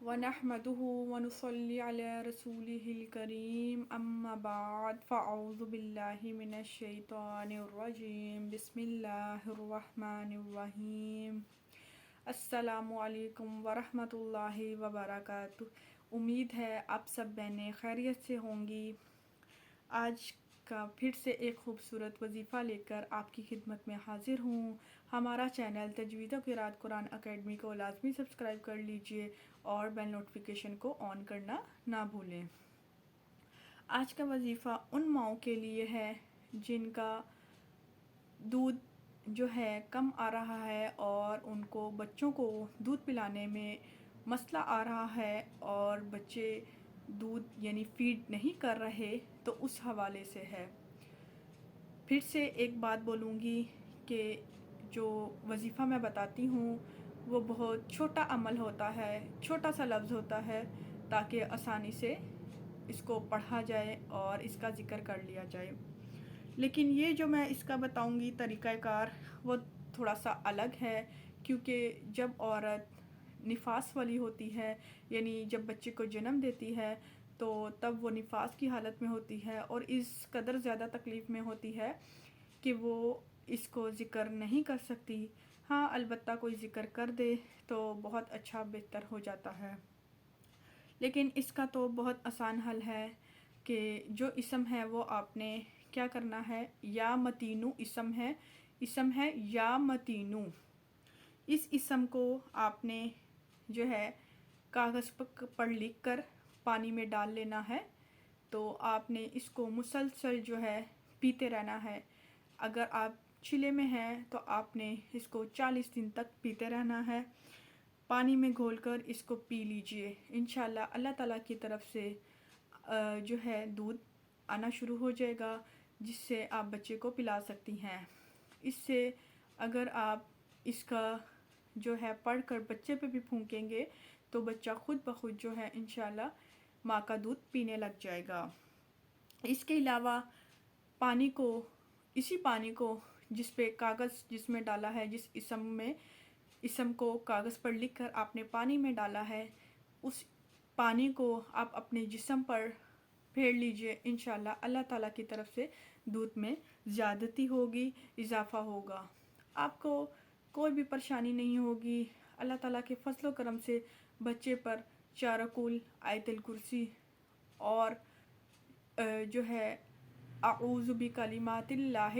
ونحمده ونصلي على رسوله الكريم أما بعد فأعوذ بالله من الشيطان الرجيم بسم الله الرحمن الرحیم السلام علیکم ورحمۃ اللہ وبرکاتہ۔ امید ہے آپ سب بہنیں خیریت سے ہوں گی۔ آج کا پھر سے ایک خوبصورت وظیفہ لے کر آپ کی خدمت میں حاضر ہوں۔ ہمارا چینل تجوید و قراءت قرآن اکیڈمی کو لازمی سبسکرائب کر لیجئے اور بیل نوٹیفیکیشن کو آن کرنا نہ بھولیں۔ آج کا وظیفہ ان ماؤں کے لیے ہے جن کا دودھ جو ہے کم آ رہا ہے اور ان کو بچوں کو دودھ پلانے میں مسئلہ آ رہا ہے اور بچے دودھ یعنی فیڈ نہیں کر رہے، تو اس حوالے سے ہے۔ پھر سے ایک بات بولوں گی کہ جو وظیفہ میں بتاتی ہوں وہ بہت چھوٹا عمل ہوتا ہے، چھوٹا سا لفظ ہوتا ہے، تاکہ آسانی سے اس کو پڑھا جائے اور اس کا ذکر کر لیا جائے۔ لیکن یہ جو میں اس کا بتاؤں گی طریقہ کار، وہ تھوڑا سا الگ ہے، کیونکہ جب عورت نفاس والی ہوتی ہے، یعنی جب بچے کو جنم دیتی ہے، تو تب وہ نفاس کی حالت میں ہوتی ہے اور اس قدر زیادہ تکلیف میں ہوتی ہے کہ وہ اس کو ذکر نہیں کر سکتی۔ ہاں، البتہ کوئی ذکر کر دے تو بہت اچھا بہتر ہو جاتا ہے۔ لیکن اس کا تو بہت آسان حل ہے کہ جو اسم ہے وہ آپ نے کیا کرنا ہے، یا متینو اسم ہے یا متینو۔ اس اسم کو آپ نے جو ہے کاغذ پر لکھ کر پانی میں ڈال لینا ہے، تو آپ نے اس کو مسلسل جو ہے پیتے رہنا ہے۔ اگر آپ چلے میں ہیں تو آپ نے اس کو 40 دن تک پیتے رہنا ہے۔ پانی میں گھول کر اس کو پی لیجئے، انشاءاللہ اللہ تعالیٰ کی طرف سے جو ہے دودھ آنا شروع ہو جائے گا، جس سے آپ بچے کو پلا سکتی ہیں۔ اس سے اگر آپ اس کا جو ہے پڑھ کر بچے پہ بھی پھونکیں گے تو بچہ خود بخود جو ہے انشاءاللہ ماں کا دودھ پینے لگ جائے گا۔ اس کے علاوہ اسی پانی کو جس پہ کاغذ جس میں ڈالا ہے، جس اسم کو کاغذ پر لکھ کر آپ نے پانی میں ڈالا ہے، اس پانی کو آپ اپنے جسم پر پھیر لیجئے، انشاءاللہ اللہ تعالیٰ کی طرف سے دودھ میں زیادتی ہوگی، اضافہ ہوگا۔ آپ کو کوئی بھی پریشانی نہیں ہوگی۔ اللہ تعالیٰ کے فضل و کرم سے بچے پر چارقول، آیت الکرسی اور جو ہے اعوذ بکلمات اللہ